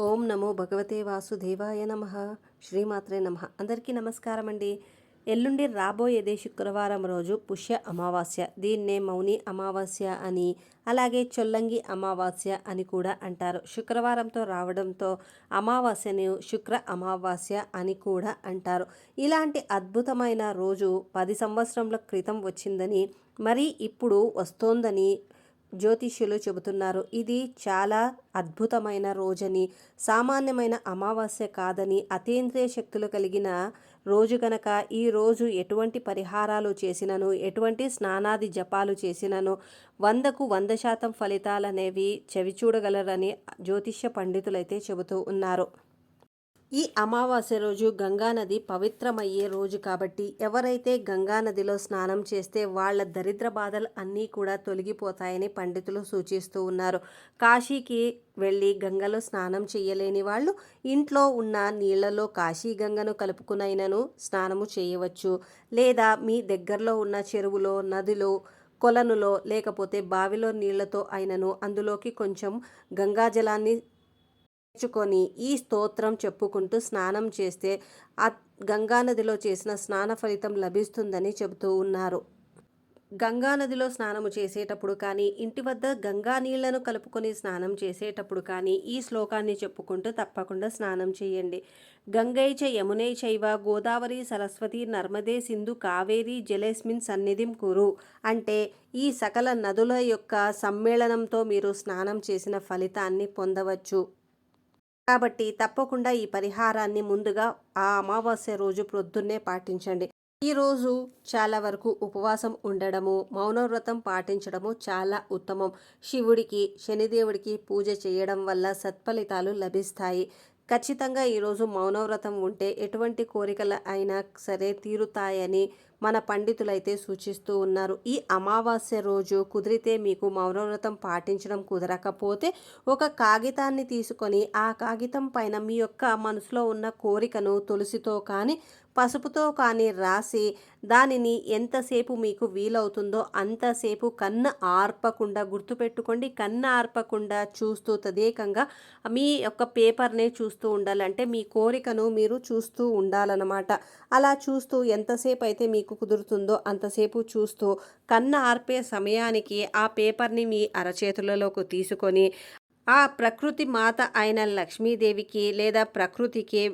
ఓం నమో భగవతే వాసుదేవాయ నమః. శ్రీమాత్రే నమః. అందరికీ నమస్కారం అండి. ఎల్లుండి రాబోయేదే శుక్రవారం రోజు పుష్య అమావాస్య. దీన్నే మౌని అమావాస్య అని, అలాగే చొల్లంగి అమావాస్య అని కూడా అంటారు. శుక్రవారంతో రావడంతో అమావాస్యను శుక్ర అమావాస్య అని కూడా అంటారు. ఇలాంటి అద్భుతమైన రోజు 10 సంవత్సరముల క్రితం వచ్చిందని, మరి ఇప్పుడు వస్తోందని జ్యోతిష్యులు చెబుతున్నారు. ఇది చాలా అద్భుతమైన రోజని, సామాన్యమైన అమావాస్య కాదని, అతీంద్రియ శక్తులు కలిగిన రోజు కనుక ఈ రోజు ఎటువంటి పరిహారాలు చేసినను, ఎటువంటి స్నానాది జపాలు చేసినను 100కు 100% ఫలితాలనేవి చవిచూడగలరని జ్యోతిష్య పండితులైతే చెబుతూ ఉన్నారు. ఈ అమావాస్య రోజు గంగానది పవిత్రమయ్యే రోజు కాబట్టి ఎవరైతే గంగానదిలో స్నానం చేస్తే వాళ్ళ దరిద్ర బాధలు అన్నీ కూడా తొలగిపోతాయని పండితులు సూచిస్తూ ఉన్నారు. కాశీకి వెళ్ళి గంగలో స్నానం చేయలేని వాళ్ళు ఇంట్లో ఉన్న నీళ్లలో కాశీ గంగను కలుపుకునైనను స్నానము చేయవచ్చు. లేదా మీ దగ్గరలో ఉన్న చెరువులో, నదిలో, కొలనులో, లేకపోతే బావిలో నీళ్లతో అయినను అందులోకి కొంచెం గంగాజలాన్ని తెచ్చుకొని ఈ స్తోత్రం చెప్పుకుంటూ స్నానం చేస్తే ఆ గంగానదిలో చేసిన స్నాన ఫలితం లభిస్తుందని చెబుతూ ఉన్నారు. గంగానదిలో స్నానము చేసేటప్పుడు కానీ, ఇంటి వద్ద గంగా నీళ్లను కలుపుకొని స్నానం చేసేటప్పుడు కానీ ఈ శ్లోకాన్ని చెప్పుకుంటూ తప్పకుండా స్నానం చేయండి. గంగైచ యమునై చైవ గోదావరి సరస్వతి నర్మదే సింధు కావేరి జలేస్మిన్ సన్నిధిం కురు అంటే ఈ సకల నదుల యొక్క సమ్మేళనంతో మీరు స్నానం చేసిన ఫలితాన్ని పొందవచ్చు. కాబట్టి తప్పకుండా ఈ పరిహారాన్ని ముందుగా ఆ అమావాస్య రోజు ప్రొద్దున్నే పాటించండి. ఈరోజు చాలా వరకు ఉపవాసం ఉండడము, మౌనవ్రతం పాటించడము చాలా ఉత్తమం. శివుడికి, శనిదేవుడికి పూజ చేయడం వల్ల సత్ఫలితాలు లభిస్తాయి. ఖచ్చితంగా ఈరోజు మౌనవ్రతం ఉంటే ఎటువంటి కోరికలు అయినా సరే తీరుతాయని మన పండితులైతే సూచిస్తూ ఉన్నారు. ఈ అమావాస్య రోజు కుదిరితే మీకు మౌనవ్రతం పాటించడం కుదరకపోతే ఒక కాగితాన్ని తీసుకొని ఆ కాగితం పైన మీ యొక్క మనసులో ఉన్న కోరికను తులసితో కానీ, పసుపుతో కానీ రాసి దానిని ఎంతసేపు మీకు వీలవుతుందో అంతసేపు కన్ను ఆర్పకుండా గుర్తుపెట్టుకోండి. కన్ను ఆర్పకుండా చూస్తూ తదేకంగా మీ యొక్క పేపర్నే చూస్తూ ఉండాలంటే మీ కోరికను మీరు చూస్తూ ఉండాలన్నమాట. అలా చూస్తూ ఎంతసేపు అయితే మీకు కుదురుతుందో అంతసేపు చూస్తూ కన్ను ఆర్పే సమయానికి ఆ పేపర్ని మీ అరచేతులలోకి తీసుకొని ఆ ప్రకృతి మాత అయిన లక్ష్మీదేవికి లేదా ప్రకృతికి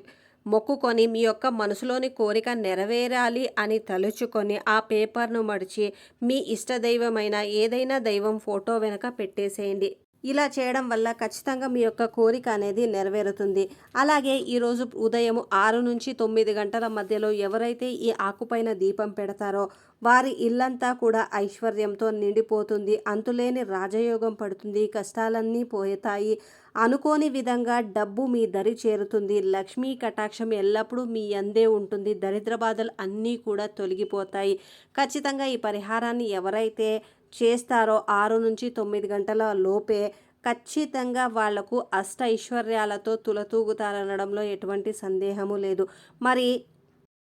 మొక్కుకొని మీ యొక్క మనసులోని కోరిక నెరవేరాలి అని తలుచుకొని ఆ పేపర్ను మడిచి మీ ఇష్టదైవమైన ఏదైనా దైవం ఫోటో వెనక పెట్టేసేయండి. ఇలా చేయడం వల్ల ఖచ్చితంగా మీ యొక్క కోరిక అనేది నెరవేరుతుంది. అలాగే ఈరోజు ఉదయం 6 నుంచి 9 గంటల మధ్యలో ఎవరైతే ఈ ఆకుపైన దీపం పెడతారో వారి ఇల్లంతా కూడా ఐశ్వర్యంతో నిండిపోతుంది. అంతులేని రాజయోగం పడుతుంది. కష్టాలన్నీ పోతాయి. అనుకోని విధంగా డబ్బు మీ దరి చేరుతుంది. లక్ష్మీ కటాక్షం ఎల్లప్పుడూ మీ అందే ఉంటుంది. దరిద్ర బాధలు అన్నీ కూడా తొలగిపోతాయి. ఖచ్చితంగా ఈ పరిహారాన్ని ఎవరైతే చేస్తారో 6 నుంచి 9 గంటల లోపే ఖచ్చితంగా వాళ్లకు అష్ట ఐశ్వర్యాలతో తులతూగుతారనడంలో ఎటువంటి సందేహము లేదు. మరి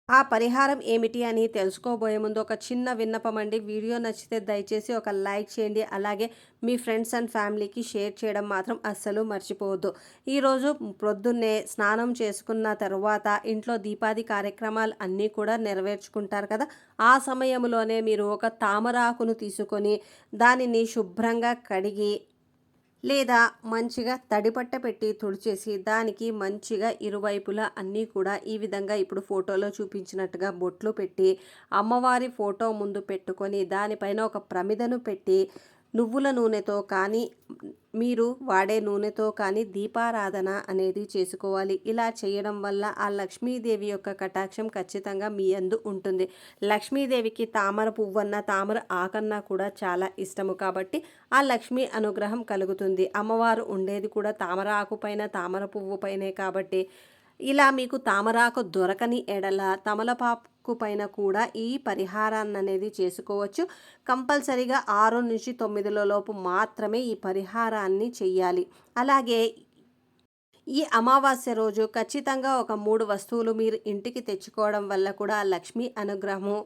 ఆ పరిహారం ఏమిటి అని తెలుసుకోబోయే ముందు ఒక చిన్న విన్నపం అండి. వీడియో నచ్చితే దయచేసి ఒక లైక్ చేయండి. అలాగే మీ ఫ్రెండ్స్ అండ్ ఫ్యామిలీకి షేర్ చేయడం మాత్రం అస్సలు మర్చిపోవద్దు. ఈరోజు ప్రొద్దున్నే స్నానం చేసుకున్న తర్వాత ఇంట్లో దీపాది కార్యక్రమాలు అన్నీ కూడా నెరవేర్చుకుంటారు కదా. ఆ సమయంలోనే మీరు ఒక తామరాకును తీసుకొని దానిని శుభ్రంగా కడిగి లేదా మంచిగా తడిపట్ట పెట్టి తుడిచేసి దానికి మంచిగా ఇరువైపులా అన్నీ కూడా ఈ విధంగా ఇప్పుడు ఫోటోలో చూపించినట్టుగా బొట్లు పెట్టి అమ్మవారి ఫోటో ముందు పెట్టుకొని దానిపైన ఒక ప్రమిదను పెట్టి నువ్వుల నూనెతో కానీ మీరు వాడే నూనెతో కానీ దీపారాధన అనేది చేసుకోవాలి. ఇలా చేయడం వల్ల ఆ లక్ష్మీదేవి యొక్క కటాక్షం ఖచ్చితంగా మీ యందు ఉంటుంది. లక్ష్మీదేవికి తామర పువ్వన్న తామర ఆకన్నా కూడా చాలా ఇష్టము కాబట్టి ఆ లక్ష్మీ అనుగ్రహం కలుగుతుంది. అమ్మవారు ఉండేది కూడా తామర ఆకు పైన తామర పువ్వు పైనే కాబట్టి ఇలా మీకు తామరాకు దొరకని ఎడల తమలపాకు పైన కూడా ఈ పరిహారాన్ని అనేది చేసుకోవచ్చు. కంపల్సరిగా 6 నుంచి 9 లోపు మాత్రమే ఈ పరిహారాన్ని చెయ్యాలి. అలాగే ఈ అమావాస్య రోజు ఖచ్చితంగా ఒక 3 వస్తువులు మీరు ఇంటికి తెచ్చుకోవడం వల్ల కూడా లక్ష్మీ అనుగ్రహము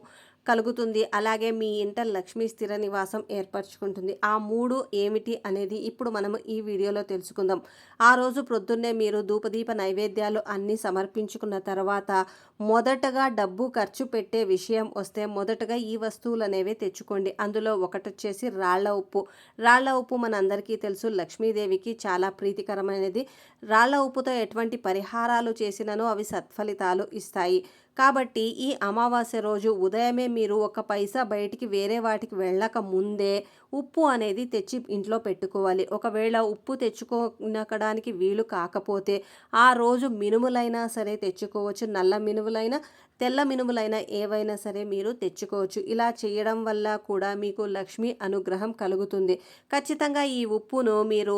కలుగుతుంది. అలాగే మీ ఇంట లక్ష్మీ స్థిర నివాసం ఏర్పరచుకుంటుంది. ఆ 3 ఏమిటి అనేది ఇప్పుడు మనము ఈ వీడియోలో తెలుసుకుందాం. ఆ రోజు ప్రొద్దున్నే మీరు ధూపదీప నైవేద్యాలు అన్నీ సమర్పించుకున్న తర్వాత మొదటగా డబ్బు ఖర్చు పెట్టే విషయం వస్తే మొదటగా ఈ వస్తువులనేవి తెచ్చుకోండి. అందులో ఒకటొచ్చేసి రాళ్ల ఉప్పు. రాళ్ల ఉప్పు మనందరికీ తెలుసు, లక్ష్మీదేవికి చాలా ప్రీతికరమైనది. రాళ్ల ఉప్పుతో ఎటువంటి పరిహారాలు చేసినను అవి సత్ఫలితాలు ఇస్తాయి. కాబట్టి ఈ అమావాస్య రోజు ఉదయమే మీరు ఒక పైసా బయటికి వేరే వాటికి వెళ్ళక ముందే ఉప్పు అనేది తెచ్చి ఇంట్లో పెట్టుకోవాలి. ఒకవేళ ఉప్పు తెచ్చుకోనకడానికి వీలు కాకపోతే ఆ రోజు మినుములైనా సరే తెచ్చుకోవచ్చు. నల్ల మినుములైనా తెల్ల మినుములైనా ఏవైనా సరే మీరు తెచ్చుకోవచ్చు. ఇలా చేయడం వల్ల కూడా మీకు లక్ష్మీ అనుగ్రహం కలుగుతుంది. ఖచ్చితంగా ఈ ఉప్పును మీరు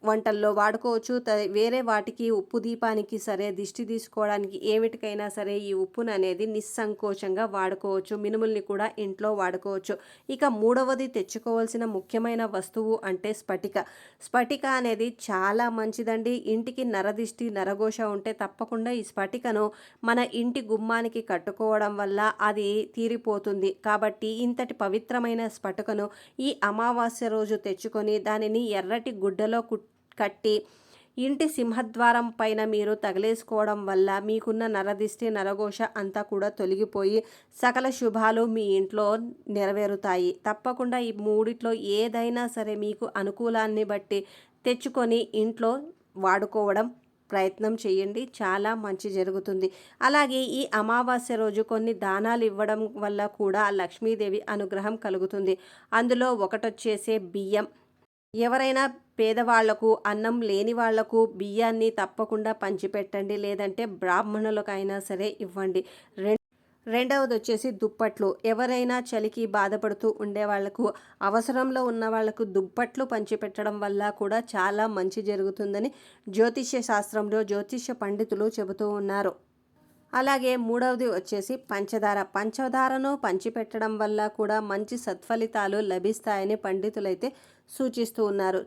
వంటల్లో వాడుకోవచ్చు. వేరే వాటికి ఉప్పు దీపానికి సరే, దిష్టి తీసుకోవడానికి ఏమిటికైనా సరే ఈ ఉప్పును అనేది నిస్సంకోచంగా వాడుకోవచ్చు. మినుముల్ని కూడా ఇంట్లో వాడుకోవచ్చు. ఇక మూడవది తెచ్చుకోవాల్సిన ముఖ్యమైన వస్తువు అంటే స్ఫటిక. స్ఫటిక అనేది చాలా మంచిదండి. ఇంటికి నరదిష్టి నరఘోష ఉంటే తప్పకుండా ఈ స్ఫటికను మన ఇంటి గుమ్మానికి కట్టుకోవడం వల్ల అది తీరిపోతుంది. కాబట్టి ఇంతటి పవిత్రమైన స్ఫటికను ఈ అమావాస్య రోజు తెచ్చుకొని దానిని ఎర్రటి గుడ్డలో కట్టి ఇంటి సింహద్వారం పైన మీరు తగిలేసుకోవడం వల్ల మీకున్న నరదిష్టి నరఘోష అంతా కూడా తొలగిపోయి సకల శుభాలు మీ ఇంట్లో నెరవేరుతాయి. తప్పకుండా ఈ మూడిట్లో ఏదైనా సరే మీకు అనుకూలాన్ని బట్టి తెచ్చుకొని ఇంట్లో వాడుకోవడం ప్రయత్నం చేయండి. చాలా మంచి జరుగుతుంది. అలాగే ఈ అమావాస్య రోజు కొన్ని దానాలు ఇవ్వడం వల్ల కూడా లక్ష్మీదేవి అనుగ్రహం కలుగుతుంది. అందులో ఒకటొచ్చేసే బియ్యం. ఎవరైనా పేదవాళ్లకు, అన్నం లేని వాళ్లకు బియ్యాన్ని తప్పకుండా పంచిపెట్టండి. లేదంటే బ్రాహ్మణులకైనా సరే ఇవ్వండి. రెండవది వచ్చేసి దుప్పట్లు. ఎవరైనా చలికి బాధపడుతూ ఉండే వాళ్లకు, అవసరంలో ఉన్న వాళ్లకు దుప్పట్లు పంచిపెట్టడం వల్ల కూడా చాలా మంచి జరుగుతుందని జ్యోతిష్య శాస్త్రంలో జ్యోతిష్య పండితులు చెబుతూ ఉన్నారు. అలాగే మూడవది వచ్చేసి పంచదార. పంచదారను పంచిపెట్టడం వల్ల కూడా మంచి సత్ఫలితాలు లభిస్తాయని పండితులైతే సూచిస్తూ ఉన్నారు.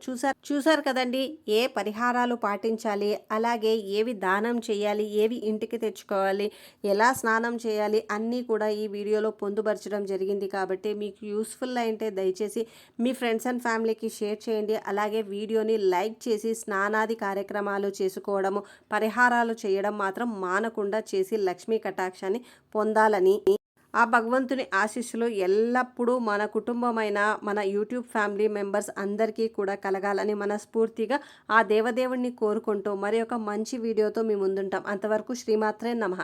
చూసారు కదండి, ఏ పరిహారాలు పాటించాలి, అలాగే ఏవి దానం చేయాలి, ఏవి ఇంటికి తెచ్చుకోవాలి, ఎలా స్నానం చేయాలి అన్నీ కూడా ఈ వీడియోలో పొందుపరచడం జరిగింది. కాబట్టి మీకు యూస్ఫుల్ అయితే దయచేసి మీ ఫ్రెండ్స్ అండ్ ఫ్యామిలీకి షేర్ చేయండి. అలాగే వీడియోని లైక్ చేసి స్నానాది కార్యక్రమాలు చేసుకోవడము, పరిహారాలు చేయడం మాత్రం మానకుండా చేసి లక్ష్మీ కటాక్షాన్ని పొందాలని, ఆ భగవంతుని ఆశీస్సులు ఎల్లప్పుడూ మన కుటుంబమైన మన యూట్యూబ్ ఫ్యామిలీ మెంబర్స్ అందరికీ కూడా కలగాలని మనస్ఫూర్తిగా ఆ దేవదేవుణ్ణి కోరుకుంటూ మరి ఒక మంచి వీడియోతో మీ ముందుంటాం. అంతవరకు శ్రీమాత్రే నమః.